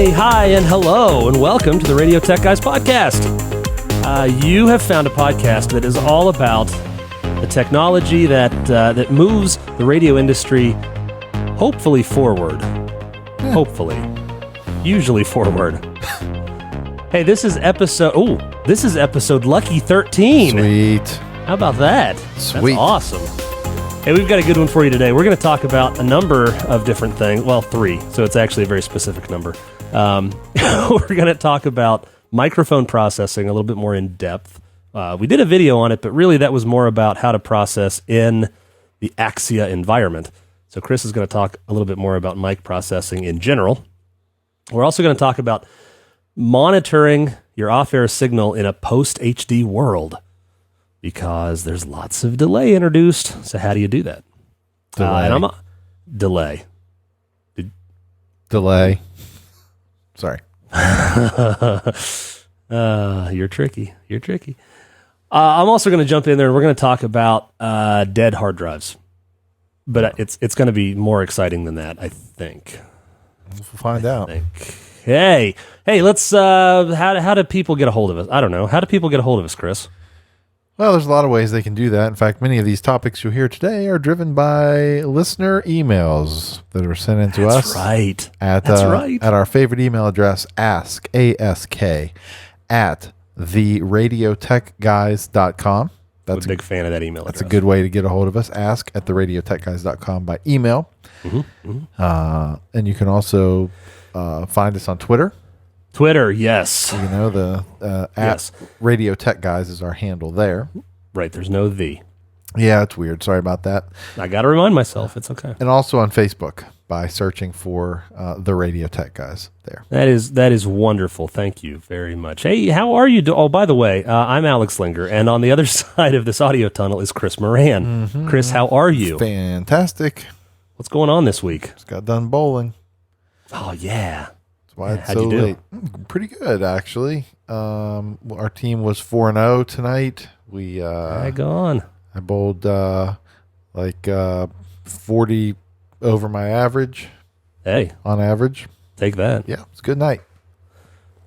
Hey, hi, and hello, and welcome to the Radio Tech Guys podcast. You have found a podcast that is all about the technology that moves the radio industry hopefully forward. Hopefully. Usually forward. Hey, this is episode Lucky 13. Sweet. How about that? Sweet. That's awesome. Hey, we've got a good one for you today. We're going to talk about a number of different things. Well, 3, so it's actually a very specific number. We're going to talk about microphone processing a little bit more in depth. We did a video on it, but really that was more about how to process in the Axia environment. So Chris is going to talk a little bit more about mic processing in general. We're also going to talk about monitoring your off-air signal in a post-HD world, because there's lots of delay introduced. So how do you do that? Delay. Delay. Sorry. You're tricky. I'm also going to jump in there and we're going to talk about dead hard drives. But it's going to be more exciting than that, I think. We'll find out. Hey, let's, how do people get a hold of us? I don't know. How do people get a hold of us, Chris? Well, there's a lot of ways they can do that. In fact, many of these topics you'll hear today are driven by listener emails that are sent in to us. That's right. At our favorite email address, ask, A-S-K, at theradiotechguys.com. I'm a big fan of that email address. That's a good way to get a hold of us. Ask at theradiotechguys.com by email. And you can also find us on Twitter. Yes. You know, the at Radio Tech Guys is our handle there. Right, there's no "the." Yeah, it's weird. Sorry about that. I got to remind myself. It's okay. And also on Facebook by searching for the Radio Tech Guys there. That is wonderful. Thank you very much. Hey, how are you? Oh, by the way, I'm Alex Linger, and on the other side of this audio tunnel is Chris Moran. Mm-hmm. Chris, how are you? Fantastic. What's going on this week? Just got done bowling. Oh, yeah. Why it's so late? Pretty good, actually. Our team was 4-0 tonight. I bowled 40 over my average. Hey, on average, take that. Yeah, it's a good night.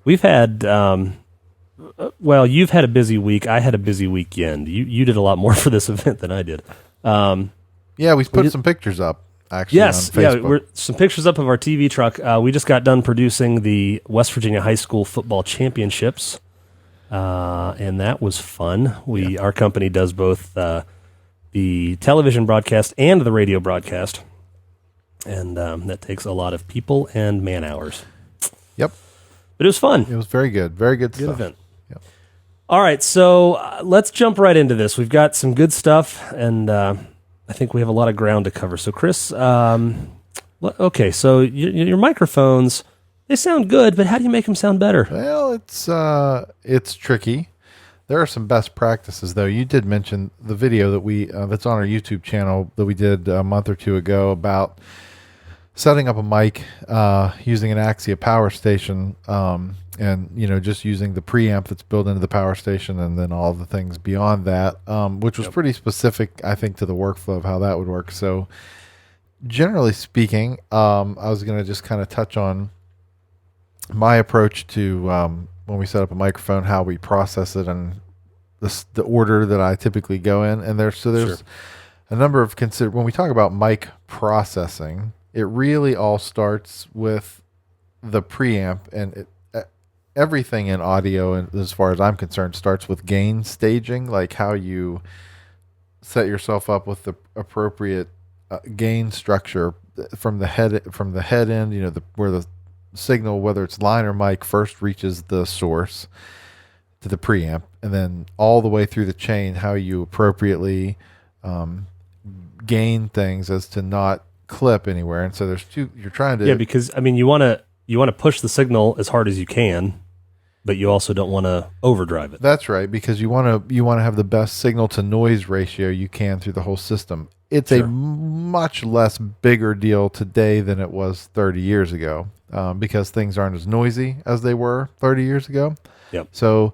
We've had you've had a busy week. I had a busy weekend. You did a lot more for this event than I did. Yeah, we put some pictures up. Actually, yes, on Facebook. We're some pictures up of our TV truck. We just got done producing the West Virginia High School Football Championships, and that was fun. Our company does both the television broadcast and the radio broadcast, and that takes a lot of people and man hours. Yep, but it was fun. It was very good. Very good stuff. Event. Yep. All right, so let's jump right into this. We've got some good stuff, and I think we have a lot of ground to cover. So, Chris, okay, so your microphones, they sound good, but how do you make them sound better? Well, it's tricky. There are some best practices, though. You did mention the video that we that's on our YouTube channel that we did a month or two ago about setting up a mic using an Axia power station, and just using the preamp that's built into the power station, and then all the things beyond that, which was pretty specific, I think, to the workflow of how that would work. So, generally speaking, I was going to just kind of touch on my approach to when we set up a microphone, how we process it, and the order that I typically go in. And there's a number of when we talk about mic processing, it really all starts with the preamp, and everything in audio, and as far as I'm concerned, starts with gain staging, like how you set yourself up with the appropriate gain structure from the head end, where the signal, whether it's line or mic, first reaches the source to the preamp, and then all the way through the chain, how you appropriately gain things as to not clip anywhere. And so there's you're trying to, because you want to push the signal as hard as you can, but you also don't want to overdrive it. That's right, because you want to have the best signal to noise ratio you can through the whole system. It's a much less bigger deal today than it was 30 years ago, because things aren't as noisy as they were 30 years ago. Yep. So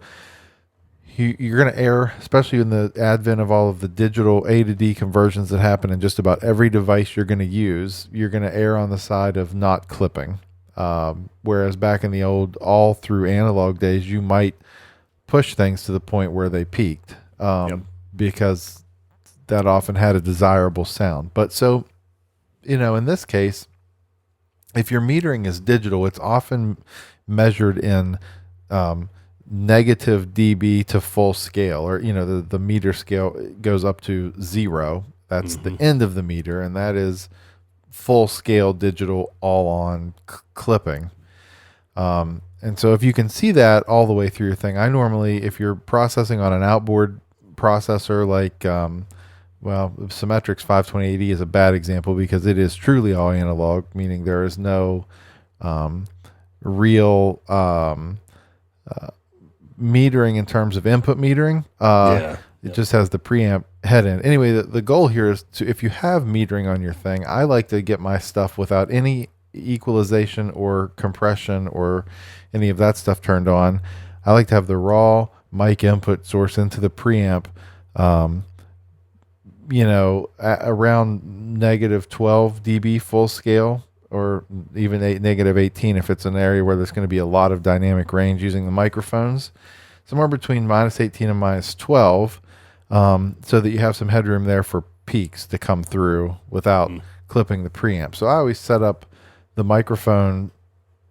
you're going to err, especially in the advent of all of the digital A to D conversions that happen in just about every device you're going to use. You're going to err on the side of not clipping. Whereas back in the old all through analog days, you might push things to the point where they peaked, because that often had a desirable sound. But so, in this case, if your metering is digital, it's often measured in negative dB to full scale, or the meter scale goes up to 0. That's the end of the meter, and that is full scale digital all on clipping. And so if you can see that all the way through your thing, I normally, if you're processing on an outboard processor like Symmetrix 52080 is a bad example because it is truly all analog, meaning there is no real metering in terms of input metering. It just has the preamp head in. Anyway, the goal here is to, if you have metering on your thing, I like to get my stuff without any equalization or compression or any of that stuff turned on. I like to have the raw mic input source into the preamp, around negative 12 dB full scale, or even negative 18 if it's an area where there's going to be a lot of dynamic range using the microphones. Somewhere between minus 18 and minus 12, so that you have some headroom there for peaks to come through without clipping the preamp. So I always set up the microphone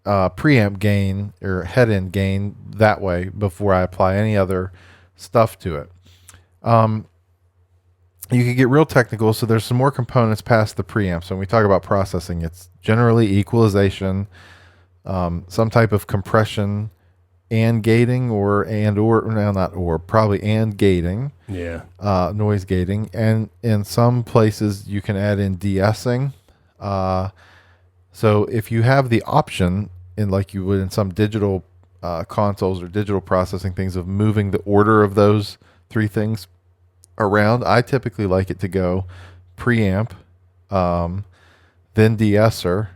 preamp gain or head-end gain that way before I apply any other stuff to it. You can get real technical, so there's some more components past the preamp. So when we talk about processing, it's generally equalization, some type of compression and gating, probably and gating. Noise gating. And in some places you can add in de-essing. So if you have the option, in like you would in some digital consoles or digital processing things, of moving the order of those three things around, I typically like it to go preamp, then de-esser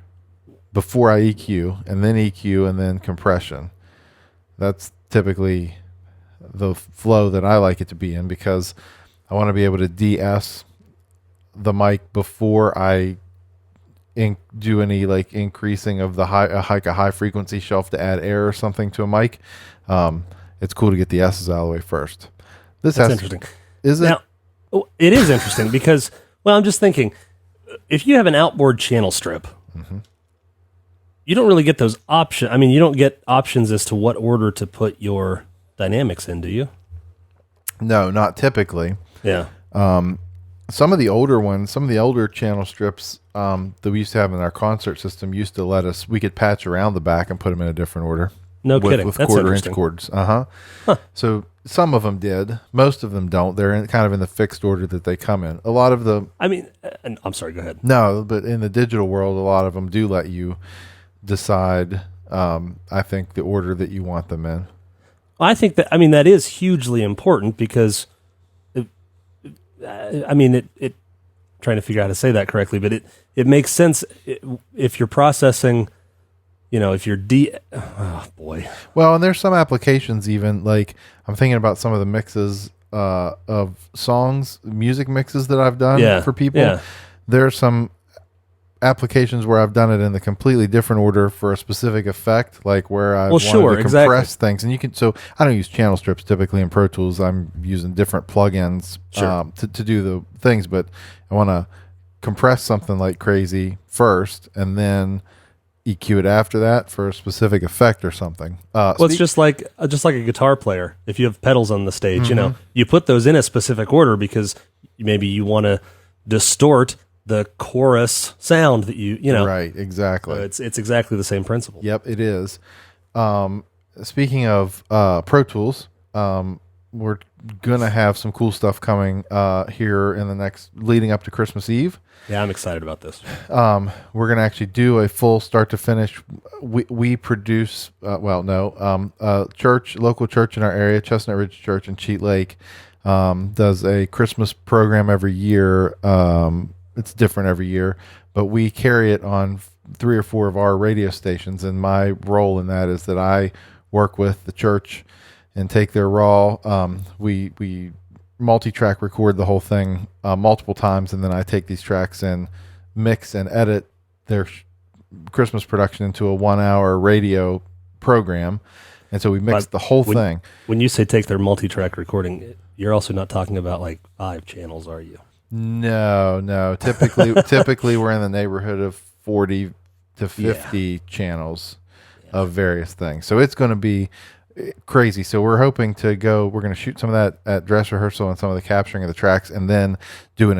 before I EQ, and then EQ, and then compression. That's typically the flow that I like it to be in, because I want to be able to de-ess the mic before I do any like increasing of the high frequency shelf to add air or something to a mic. It's cool to get the S's out of the way first. That's interesting. Is it? Now, it is interesting because, I'm just thinking, if you have an outboard channel strip, you don't really get those options. I mean, you don't get options as to what order to put your dynamics in, do you? No, not typically. Yeah. Some of the older ones, some of the older channel strips that we used to have in our concert system used to let us, we could patch around the back and put them in a different order. No kidding. With That's quarter-inch cords. So some of them did. Most of them don't. They're kind of in the fixed order that they come in. A lot of the... I'm sorry, go ahead. No, but in the digital world, a lot of them do let you decide, I think, the order that you want them in. I think that, that is hugely important because, trying to figure out how to say that correctly, but it makes sense if you're processing... if you're oh boy. Well, and there's some applications even, like I'm thinking about some of the mixes of songs, music mixes that I've done for people. Yeah. There are some applications where I've done it in the completely different order for a specific effect, like where I wanted to compress things. And you can, so I don't use channel strips typically in Pro Tools. I'm using different plugins to do the things, but I want to compress something like crazy first and then EQ it after that for a specific effect or something. It's just like a guitar player. If you have pedals on the stage, you put those in a specific order because maybe you want to distort the chorus sound that you know. Right, exactly. It's exactly the same principle. Yep, it is. Speaking of Pro Tools, we're gonna have some cool stuff coming here in the next, leading up to Christmas Eve. Yeah, I'm excited about this. We're gonna actually do a full start to finish. We produce local church in our area, Chestnut Ridge Church in Cheat Lake, does a Christmas program every year. It's different every year, but we carry it on 3 or 4 of our radio stations, and my role in that is that I work with the church and take their raw. We multi-track record the whole thing multiple times, and then I take these tracks and mix and edit their Christmas production into a 1 hour radio program. And so we mixed the whole thing. When you say take their multi-track recording, you're also not talking about like 5 channels, are you? No. Typically we're in the neighborhood of 40 to 50 channels of various things. So it's going to be crazy. So we're hoping to we're going to shoot some of that at dress rehearsal and some of the capturing of the tracks, and then do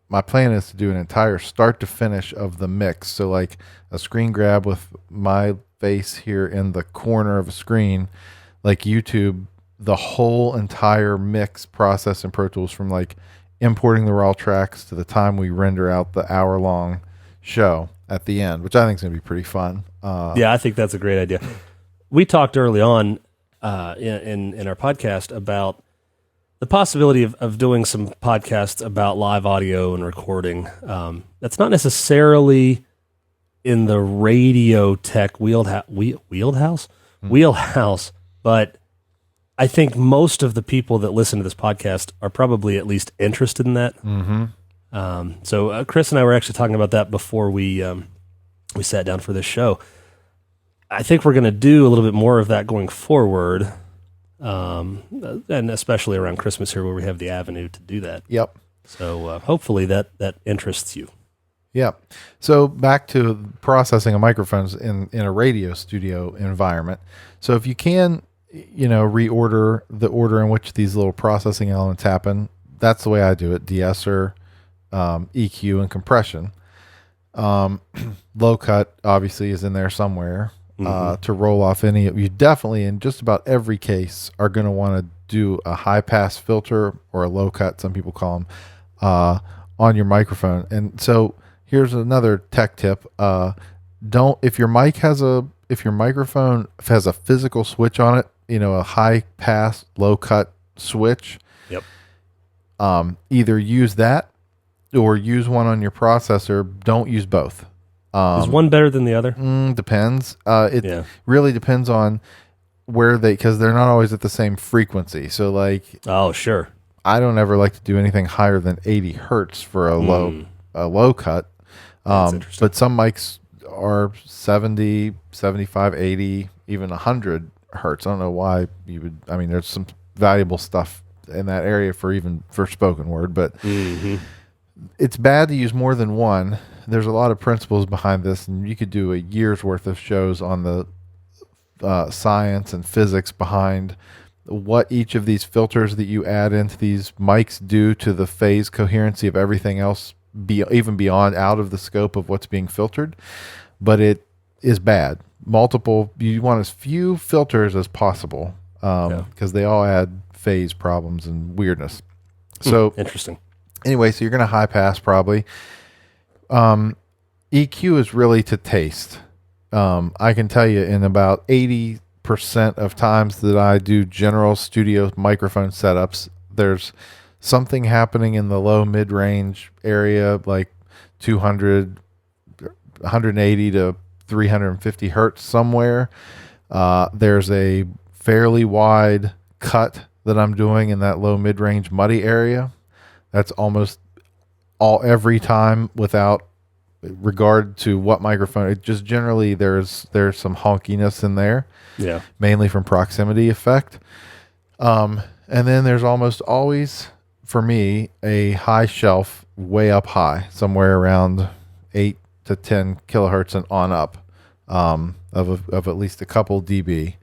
my plan is to do an entire start to finish of the mix. So like a screen grab with my face here in the corner of a screen, like YouTube, the whole entire mix process in Pro Tools, from like importing the raw tracks to the time we render out the hour-long show at the end, which I think is going to be pretty fun. Yeah, I think that's a great idea. We talked early on in our podcast about the possibility of doing some podcasts about live audio and recording. That's not necessarily in the radio tech wheelhouse, but I think most of the people that listen to this podcast are probably at least interested in that. Mm-hmm. So Chris and I were actually talking about that before we sat down for this show. I think we're going to do a little bit more of that going forward, and especially around Christmas here, where we have the avenue to do that. Yep. So hopefully that interests you. Yeah. So back to processing of microphones in a radio studio environment. So if you can, reorder the order in which these little processing elements happen, that's the way I do it. De-esser, EQ, and compression. Low cut obviously is in there somewhere. To roll off you definitely, in just about every case, are going to want to do a high pass filter, or a low cut, some people call them, on your microphone. And so here's another tech tip. If your microphone has a physical switch on it, a high pass, low cut switch. Yep. Either use that or use one on your processor. Don't use both. Is one better than the other? Depends. It really depends on where because they're not always at the same frequency. So like, oh, sure. I don't ever like to do anything higher than 80 hertz for a low cut. But some mics are 70, 75, 80, even 100 hertz. I don't know why you would. I mean, there's some valuable stuff in that area for spoken word, but it's bad to use more than one. There's a lot of principles behind this, and you could do a year's worth of shows on the science and physics behind what each of these filters that you add into these mics do to the phase coherency of everything else, even beyond out of the scope of what's being filtered. But it is bad. You want as few filters as possible, because they all add phase problems and weirdness. So interesting. Anyway, so you're going to high pass probably. EQ is really to taste. I can tell you, in about 80% of times that I do general studio microphone setups, there's something happening in the low mid-range area, like 200, 180 to 350 hertz somewhere. There's a fairly wide cut that I'm doing in that low mid-range muddy area. That's almost every time, without regard to what microphone. It just generally there's some honkiness in there. Yeah. Mainly from proximity effect. And then there's almost always, for me, a high shelf way up high, somewhere around 8 to 10 kilohertz and on up, of at least a couple dB.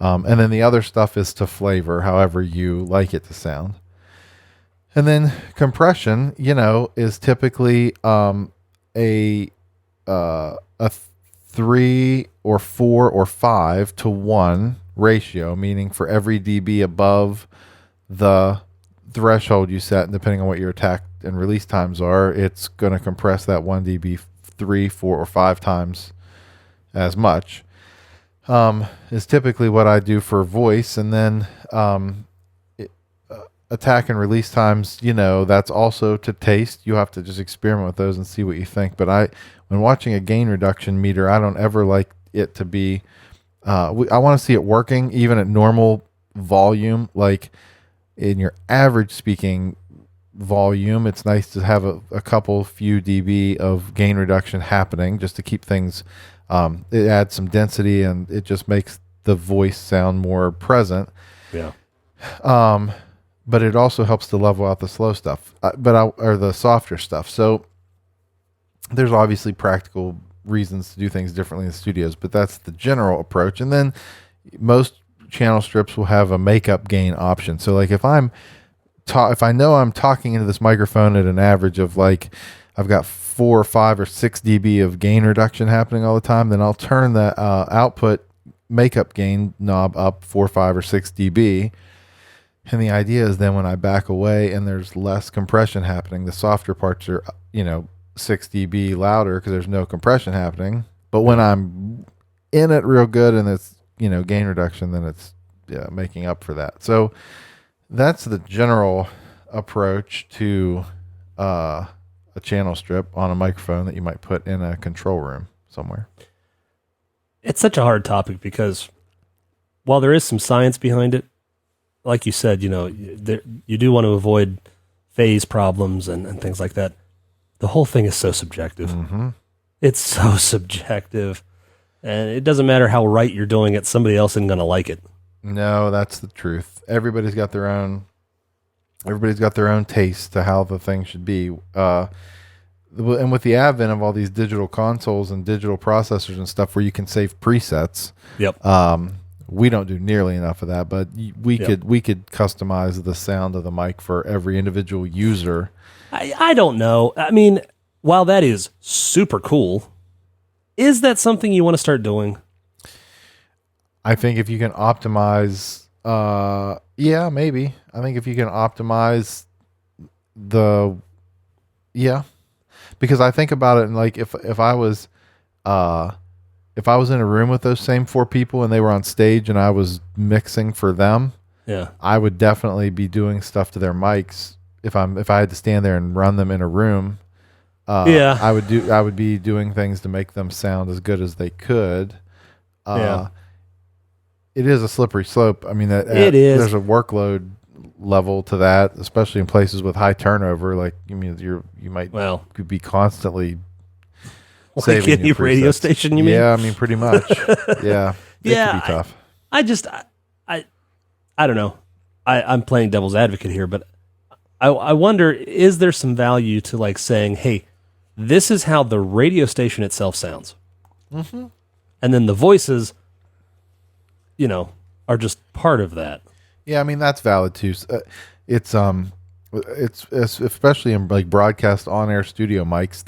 And then the other stuff is to flavor however you like it to sound. And then compression, is typically a 3 or 4 or 5 to 1 ratio, meaning for every dB above the threshold you set, and depending on what your attack and release times are, it's going to compress that 1 dB 3, 4, or 5 times as much. Is typically what I do for voice. And then attack and release times, that's also to taste. You have to just experiment with those and see what you think. But when watching a gain reduction meter, I don't ever like it to be, I want to see it working even at normal volume. Like in your average speaking volume. It's nice to have a couple few dB of gain reduction happening just to keep things. It adds some density and it just makes the voice sound more present. Yeah. But it also helps to level out the slow stuff, or the softer stuff. So there's obviously practical reasons to do things differently in studios, but that's the general approach. And then most channel strips will have a makeup gain option. So like if I know I'm talking into this microphone at an average of like I've got 4 or 5 or 6 dB of gain reduction happening all the time, then I'll turn the output makeup gain knob up 4, 5, or 6 dB. And the idea is then when I back away and there's less compression happening, the softer parts are 6 dB louder because there's no compression happening. But when I'm in it real good and it's gain reduction, then it's making up for that. So that's the general approach to a channel strip on a microphone that you might put in a control room somewhere. It's such a hard topic because while there is some science behind it, like you said, you do want to avoid phase problems and things like that. The whole thing is so subjective. Mm-hmm. It's so subjective. And it doesn't matter how right you're doing it, somebody else isn't going to like it. No, that's the truth. Everybody's got their own taste to how the thing should be. And with the advent of all these digital consoles and digital processors and stuff where you can save presets. Yep. We don't do nearly enough of that, but we could customize the sound of the mic for every individual user. I don't know. I mean, while that is super cool, is that something you want to start doing? I think if you can optimize, maybe. I think if you can optimize because I think about it and like if I was in a room with those same 4 people and they were on stage and I was mixing for them, I would definitely be doing stuff to their mics. If I had to stand there and run them in a room, I would be doing things to make them sound as good as they could. It is a slippery slope. I mean, it is. There's a workload level to that, especially in places with high turnover. Like, you might could be constantly like any radio station. You mean? Yeah, I mean, pretty much. Yeah, it could be tough. I don't know. I'm playing devil's advocate here, but I wonder, is there some value to like saying, hey, this is how the radio station itself sounds. Mm-hmm. And then the voices, are just part of that. Yeah, I mean, that's valid too. It's especially in like broadcast on-air studio mics,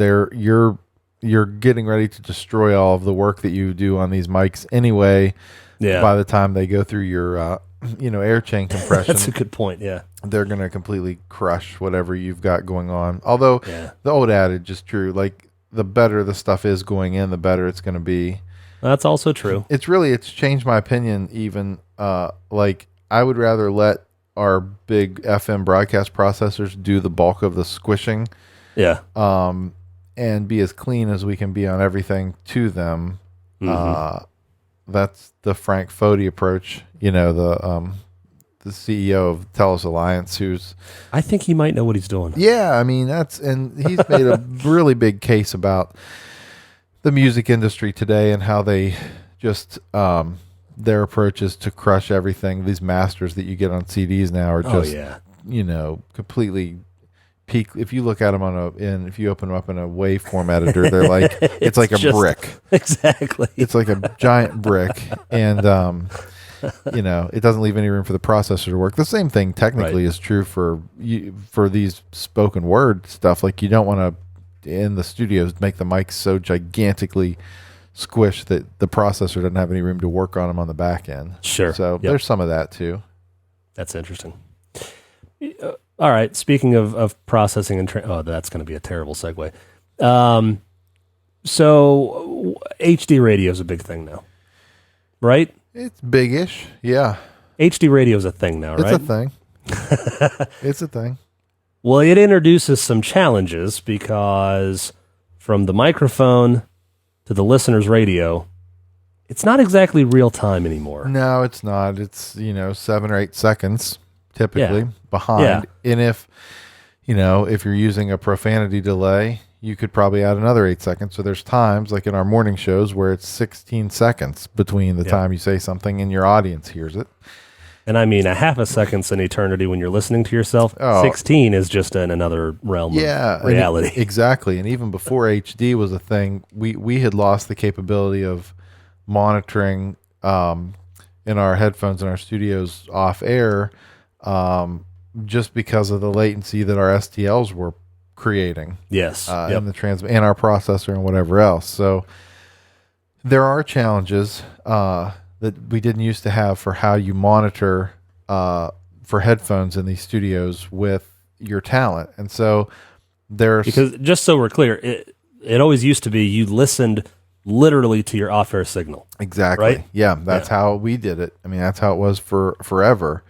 you're getting ready to destroy all of the work that you do on these mics anyway. Yeah. By the time they go through your air chain compression. That's a good point. Yeah. They're going to completely crush whatever you've got going on. Although the old adage is true. Like, the better the stuff is going in, the better it's going to be. That's also true. It's changed my opinion even. Like, I would rather let our big FM broadcast processors do the bulk of the squishing. Yeah. And be as clean as we can be on everything to them. Mm-hmm. That's the Frank Foti approach. The CEO of Telos Alliance, I think he might know what he's doing. Yeah, I mean, and he's made a really big case about the music industry today and how they just their approach is to crush everything. These masters that you get on CDs now are just completely peak. If you look at them if you open them up in a waveform editor, they're like it's like a brick. Exactly. It's like a giant brick, and it doesn't leave any room for the processor to work. The same thing technically is true for these spoken word stuff. Like, you don't want to in the studios make the mics so gigantically squished that the processor doesn't have any room to work on them on the back end. Sure. So there's some of that too. That's interesting. All right. Speaking of processing and that's going to be a terrible segue. So HD radio is a big thing now, right? It's big-ish. Yeah. HD radio is a thing now, right? It's a thing. It's a thing. Well, it introduces some challenges because from the microphone to the listener's radio, it's not exactly real time anymore. No, it's not. It's, 7 or 8 seconds typically behind. Yeah. And if, if you're using a profanity delay, you could probably add another 8 seconds. So there's times like in our morning shows where it's 16 seconds between the time you say something and your audience hears it. And I mean, a half a second's an eternity when you're listening to yourself. 16 is just in another realm of reality. Exactly. And even before HD was a thing, we had lost the capability of monitoring in our headphones in our studios off air just because of the latency that our STLs were creating. Yes. In the and our processor and whatever else. So there are challenges that we didn't used to have for how you monitor for headphones in these studios with your talent. And so because just so we're clear, it always used to be you listened literally to your off-air signal. Exactly. Right? Yeah, that's how we did it. I mean, that's how it was for forever.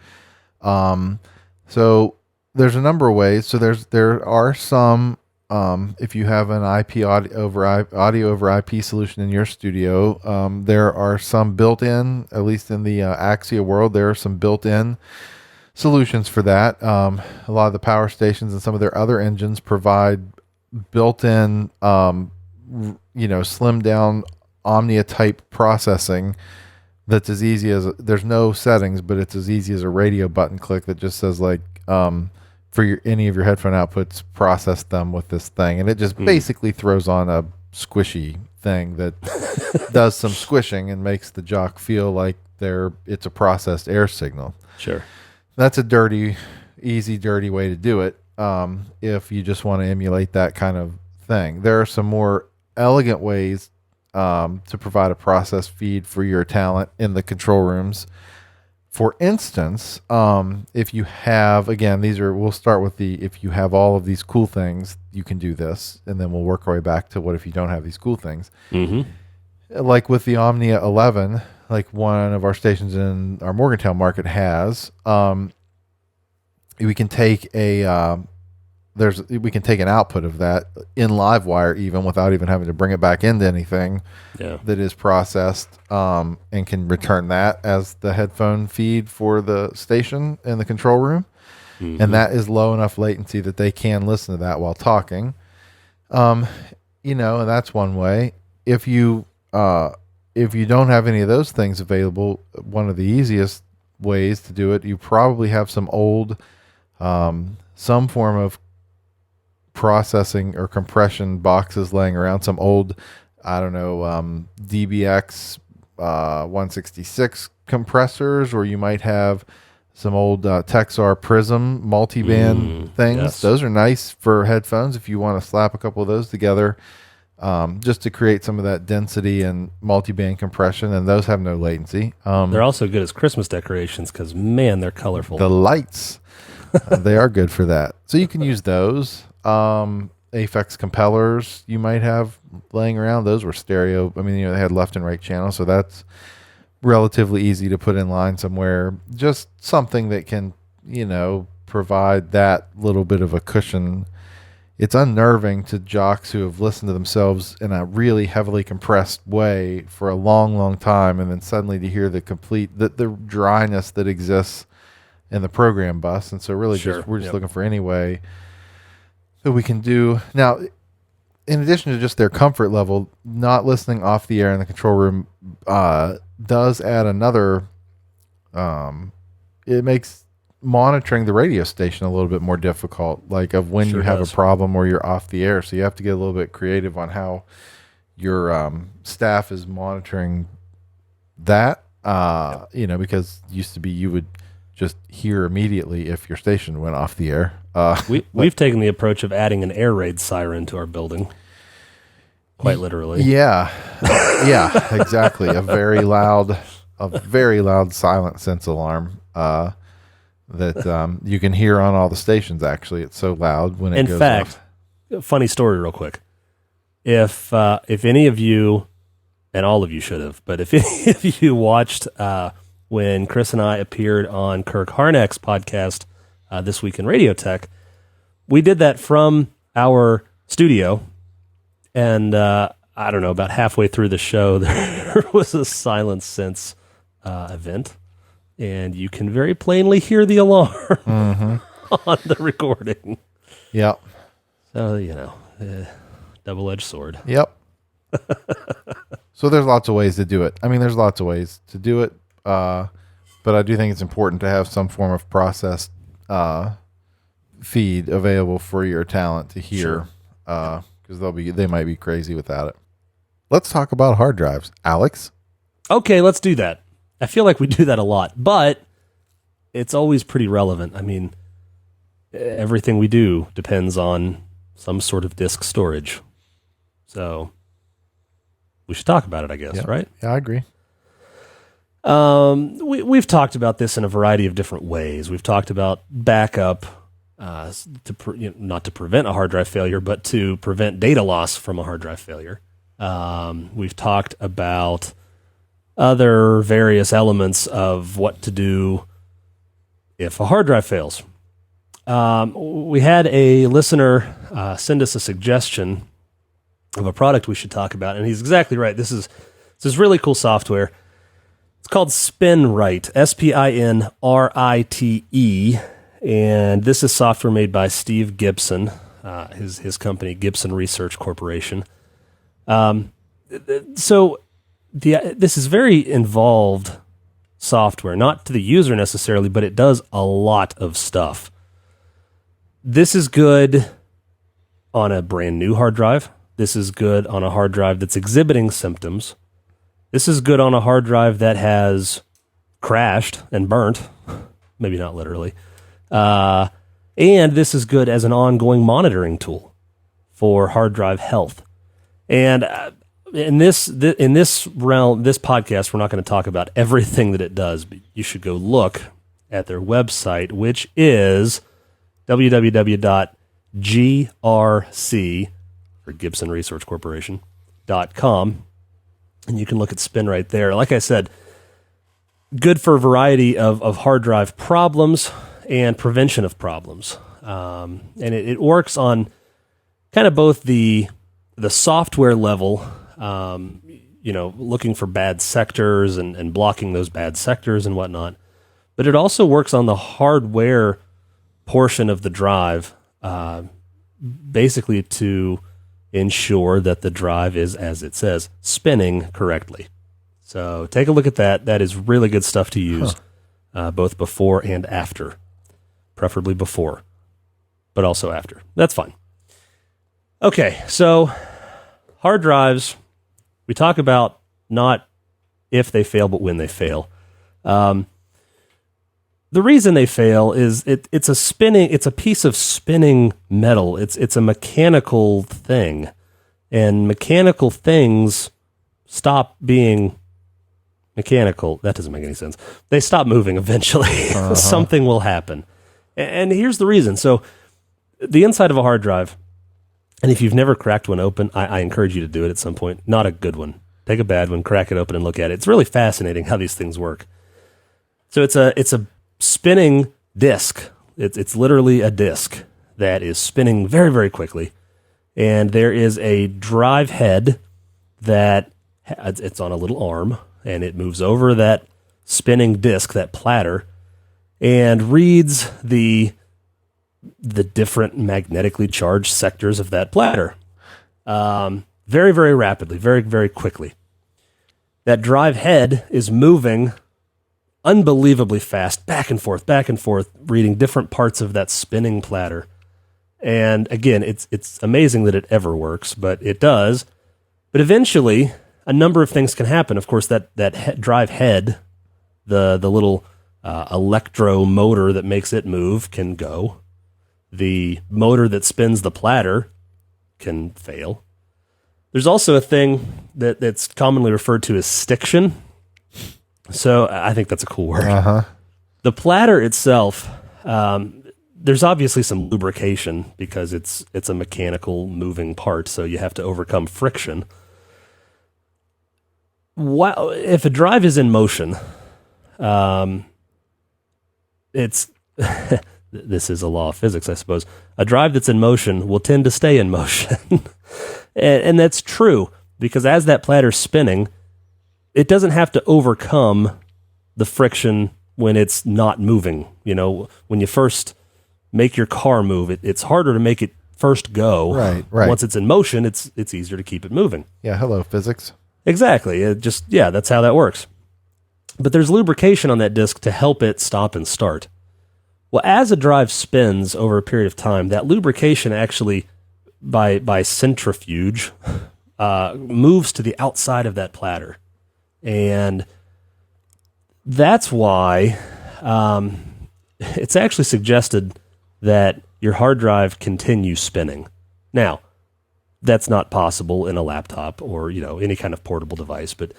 So there's a number of ways. So there are some if you have an audio over IP solution in your studio, there are some built-in, at least in the Axia world, there are some built-in solutions for that. A lot of the power stations and some of their other engines provide built-in, slimmed down Omnia type processing that's as easy as, there's no settings, but it's as easy as a radio button click that just says like, for any of your headphone outputs, process them with this thing. And it just basically throws on a squishy thing that does some squishing and makes the jock feel like it's a processed air signal. Sure. That's a easy, dirty way to do it. If you just want to emulate that kind of thing. There are some more elegant ways to provide a process feed for your talent in the control rooms. For instance, if you have, again, we'll start with if you have all of these cool things, you can do this, and then we'll work our way back to what if you don't have these cool things. Mm-hmm. Like with the Omnia 11, like one of our stations in our Morgantown market has, we can take an output of that in Livewire even without even having to bring it back into anything that is processed, and can return that as the headphone feed for the station in the control room. Mm-hmm. And that is low enough latency that they can listen to that while talking. And that's one way. If you don't have any of those things available, one of the easiest ways to do it, you probably have some old, some form of processing or compression boxes laying around, some old, DBX 166 compressors, or you might have some old Texar Prism multiband things. Yes. Those are nice for headphones if you want to slap a couple of those together, just to create some of that density and multiband compression, and those have no latency. They're also good as Christmas decorations because, man, they're colorful. The lights, they are good for that. So you can use those. Aphex compellers you might have laying around. Those were stereo. I mean, they had left and right channels, so that's relatively easy to put in line somewhere. Just something that can, provide that little bit of a cushion. It's unnerving to jocks who have listened to themselves in a really heavily compressed way for a long, long time, and then suddenly to hear the dryness that exists in the program bus. And so really we're just looking for any way that we can do. Now, in addition to just their comfort level, not listening off the air in the control room does add another, it makes monitoring the radio station a little bit more difficult, like of when you have a problem or you're off the air. So you have to get a little bit creative on how your staff is monitoring that, because it used to be you would just hear immediately if your station went off the air. We've taken the approach of adding an air raid siren to our building, quite literally. Yeah, exactly. A very loud silent sense alarm that you can hear on all the stations. Actually, it's so loud when it goes off. In fact, funny story, real quick. If any of you, and all of you should have, but if any of you watched when Chris and I appeared on Kirk Harnack's podcast, This Week in Radio Tech, we did that from our studio, and I don't know, about halfway through the show, there was a silent sense event, and you can very plainly hear the alarm on the recording. Yep. So, double-edged sword. Yep. So there's lots of ways to do it. I mean, there's lots of ways to do it. But I do think it's important to have some form of processed feed available for your talent to hear, because they might be crazy without it. Let's talk about hard drives, Alex. Okay, let's do that. I feel like we do that a lot, but it's always pretty relevant. I mean, everything we do depends on some sort of disk storage. So we should talk about it, I guess, right? Yeah, I agree. We've talked about this in a variety of different ways. We've talked about backup, not to prevent a hard drive failure, but to prevent data loss from a hard drive failure. We've talked about other various elements of what to do if a hard drive fails. We had a listener send us a suggestion of a product we should talk about, and he's exactly right. This is really cool software. It's called SpinRite, SpinRite, and this is software made by Steve Gibson, his company, Gibson Research Corporation. So this is very involved software, not to the user necessarily, but it does a lot of stuff. This is good on a brand new hard drive. This is good on a hard drive that's exhibiting symptoms. This is good on a hard drive that has crashed and burnt, maybe not literally. And this is good as an ongoing monitoring tool for hard drive health. And in this realm, this podcast, we're not going to talk about everything that it does, but you should go look at their website, which is www.grc, for Gibson Research Corporation.com. And you can look at SpinRite there. Like I said, good for a variety of hard drive problems and prevention of problems. And it works on kind of both the software level, looking for bad sectors and blocking those bad sectors and whatnot. But it also works on the hardware portion of the drive, basically to ensure that the drive is, as it says, spinning correctly. So take a look at that. That is really good stuff to use, both before and after. Preferably before, but also after. That's fine. Okay, so hard drives, we talk about not if they fail, but when they fail. The reason they fail is it's a piece of spinning metal. It's a mechanical thing, and mechanical things stop being mechanical. That doesn't make any sense. They stop moving eventually. Something will happen. And here's the reason. So the inside of a hard drive, and if you've never cracked one open, I encourage you to do it at some point. Not a good one. Take a bad one, crack it open, and look at it. It's really fascinating how these things work. So it's a spinning disk. It's literally a disk that is spinning very, very quickly. And there is a drive head that it's on a little arm, and it moves over that spinning disk, that platter, and reads the different magnetically charged sectors of that platter very, very rapidly, very, very quickly. That drive head is moving unbelievably fast, back and forth, reading different parts of that spinning platter. And again, it's amazing that it ever works, but it does. But eventually, a number of things can happen. Of course, that drive head, the little electro motor that makes it move, can go. The motor that spins the platter can fail. There's also a thing that's commonly referred to as stiction. So I think that's a cool word. The platter itself, there's obviously some lubrication because it's a mechanical moving part, so you have to overcome friction. If a drive is in motion, it's this is a law of physics, I suppose. A drive that's in motion will tend to stay in motion. and that's true, because as that platter's spinning, it doesn't have to overcome the friction when it's not moving. You know, when you first make your car move. It's harder to make it first go. Right. Once it's in motion, it's easier to keep it moving. Yeah, hello, physics. Exactly. That's how that works. But there's lubrication on that disc to help it stop and start. Well, as a drive spins over a period of time, that lubrication actually, by centrifuge, moves to the outside of that platter. And that's why it's actually suggested that your hard drive continue spinning. Now, that's not possible in a laptop or any kind of portable device, but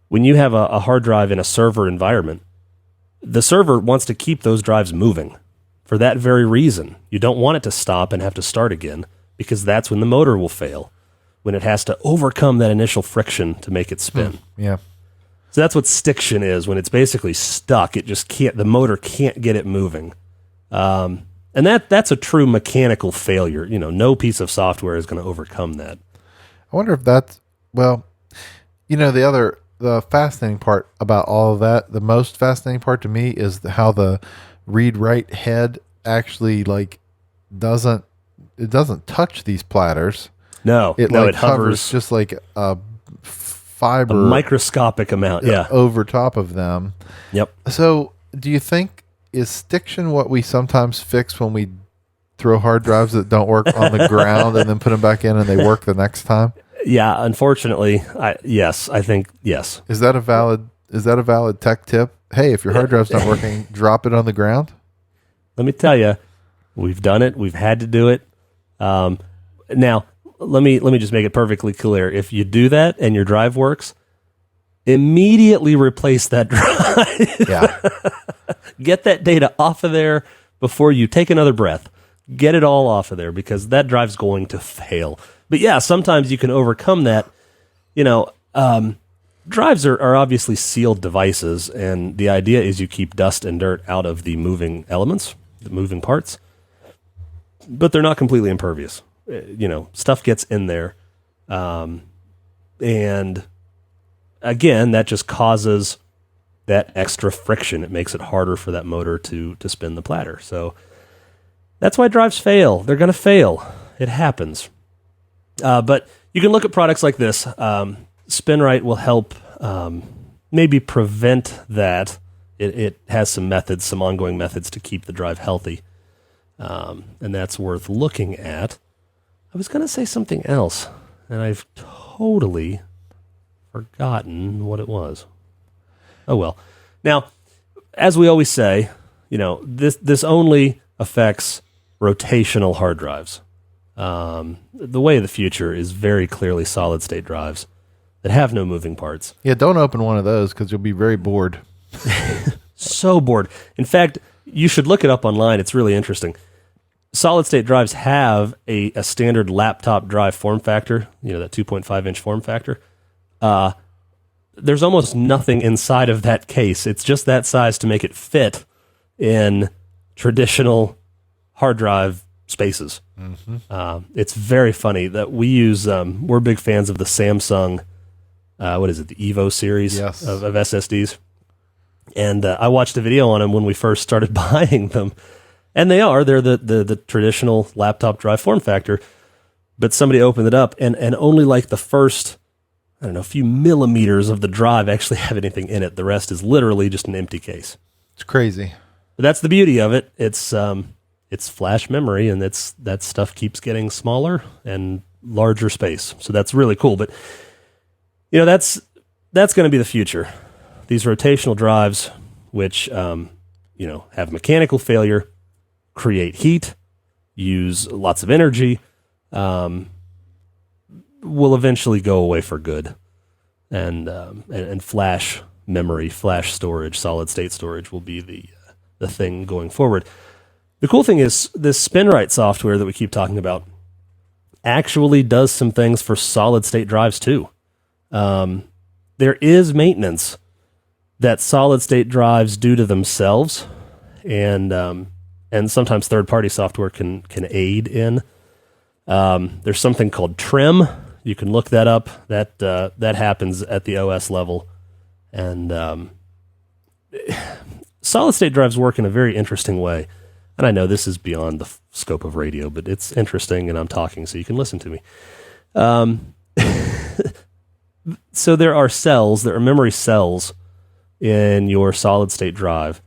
when you have a hard drive in a server environment, the server wants to keep those drives moving for that very reason. You don't want it to stop and have to start again, because that's when the motor will fail, when it has to overcome that initial friction to make it spin. Yeah. So that's what stiction is, when it's basically stuck. It just can't, the motor can't get it moving. And that's a true mechanical failure. No piece of software is going to overcome that. I wonder if that's, well, the fascinating part about all of that, the most fascinating part to me is how the read-write head actually doesn't touch these platters. No, it hovers just like a fiber, a microscopic amount, over top of them. Yep. So, do you think is stiction what we sometimes fix when we throw hard drives that don't work on the ground and then put them back in and they work the next time? Yeah, unfortunately, yes, I think yes. Is that a valid tech tip? Hey, if your hard drive's not working, drop it on the ground. Let me tell you, we've done it. We've had to do it. Now, let me just make it perfectly clear. If you do that and your drive works, immediately replace that drive. Yeah. Get that data off of there before you take another breath. Get it all off of there, because that drive's going to fail. But yeah, sometimes you can overcome that. Drives are obviously sealed devices, and the idea is you keep dust and dirt out of the moving elements, the moving parts. But they're not completely impervious. Stuff gets in there. And again, that just causes that extra friction. It makes it harder for that motor to spin the platter. So that's why drives fail. They're going to fail. It happens. But you can look at products like this. SpinRite will help maybe prevent that. It has some methods, some ongoing methods to keep the drive healthy. And that's worth looking at. I was going to say something else, and I've totally forgotten what it was. Oh, well. Now, as we always say, this only affects rotational hard drives. The way of the future is very clearly solid-state drives that have no moving parts. Yeah, don't open one of those because you'll be very bored. So bored. In fact, you should look it up online. It's really interesting. Solid-state drives have a standard laptop drive form factor, that 2.5-inch form factor. There's almost nothing inside of that case. It's just that size to make it fit in traditional hard drive spaces. Mm-hmm. It's very funny that we use, we're big fans of the Samsung, the Evo series of SSDs. And I watched a video on them when we first started buying them. And they're the traditional laptop drive form factor. But somebody opened it up and only like the first, a few millimeters of the drive actually have anything in it. The rest is literally just an empty case. It's crazy. But that's the beauty of it. It's flash memory, and that stuff keeps getting smaller and larger space. So that's really cool. But that's going to be the future. These rotational drives, which have mechanical failure, create heat, use lots of energy, will eventually go away for good. And flash memory, flash storage, solid state storage will be the thing going forward. The cool thing is this SpinRite software that we keep talking about actually does some things for solid state drives too. There is maintenance that solid state drives do to themselves, and sometimes third party software can aid in. There's something called trim. You can look that up. That happens at the OS level, and solid state drives work in a very interesting way. And I know this is beyond the scope of radio, but it's interesting, and I'm talking, so you can listen to me. So there are memory cells in your solid state drive,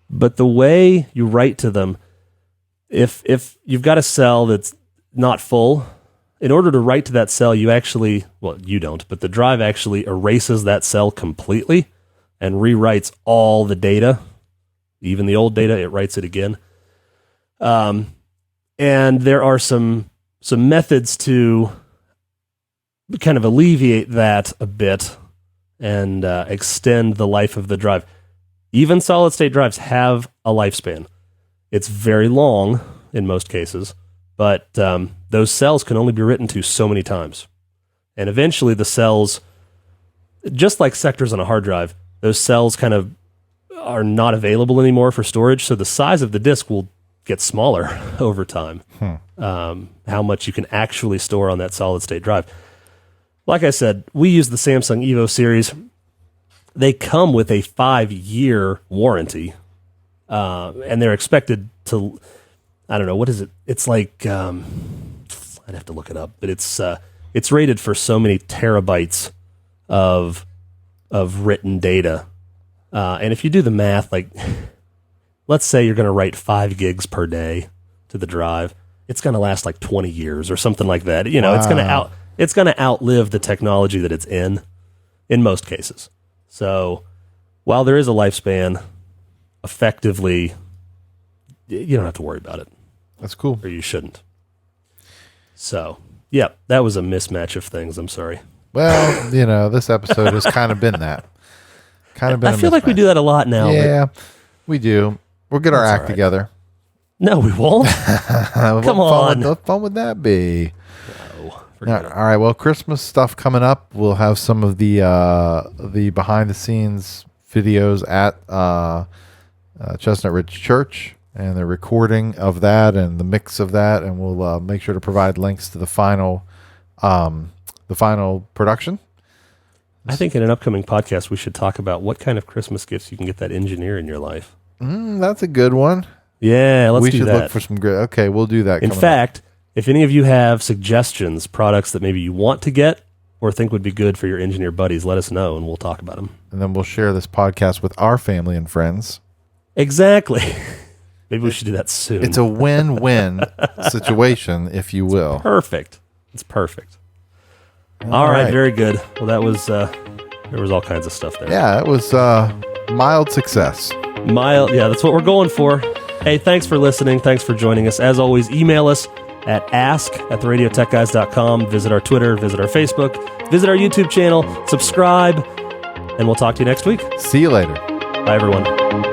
but the way you write to them, if you've got a cell that's not full, in order to write to that cell, you don't, but the drive actually erases that cell completely and rewrites all the data, even the old data, it writes it again. And there are some methods to kind of alleviate that a bit and extend the life of the drive. Even solid state drives have a lifespan. It's very long in most cases, but those cells can only be written to so many times. And eventually the cells, just like sectors on a hard drive, those cells kind of are not available anymore for storage, so the size of the disk will get smaller over time. How much you can actually store on that solid state drive. Like I said, we use the Samsung Evo series. They come with a 5-year warranty, and they're expected to, I don't know, what is it? It's like, I'd have to look it up, but it's rated for so many terabytes of written data. And if you do the math, like, let's say you're going to write 5 gigs per day to the drive, it's going to last like 20 years or something like that. You know, Wow. It's going to outlive the technology that it's in most cases. So while there is a lifespan, effectively, you don't have to worry about it, That's cool. or you shouldn't. So, yeah, that was a mismatch of things. I'm sorry. Well, you know, this episode has kind of been that. I feel like we do that a lot now. but- Yeah, we do. We'll get our That's act all right. together. No, we won't. What Come on. What fun would that be? No, forget it. All right. Well, Christmas stuff coming up. We'll have some of the behind the scenes videos at Chestnut Ridge Church and the recording of that and the mix of that, and we'll make sure to provide links to the final production. I think in an upcoming podcast, we should talk about what kind of Christmas gifts you can get that engineer in your life. That's a good one. Yeah, let's we do should that. look for some good. Okay, we'll do that. In coming up. fact, if any of you have suggestions, products that maybe you want to get or think would be good for your engineer buddies, let us know and we'll talk about them. and then we'll share this podcast with our family and friends. Exactly. Maybe we should do that soon. It's a win-win situation, if you will. perfect. It's perfect. All right, very good. Well, that was there was all kinds of stuff there. Yeah, it was mild success. Yeah, that's what we're going for. Hey, thanks for listening. Thanks for joining us. As always, email us at ask@theradiotechguys.com. Visit our Twitter, visit our Facebook, visit our YouTube channel, subscribe, and we'll talk to you next week. See you later. Bye, everyone.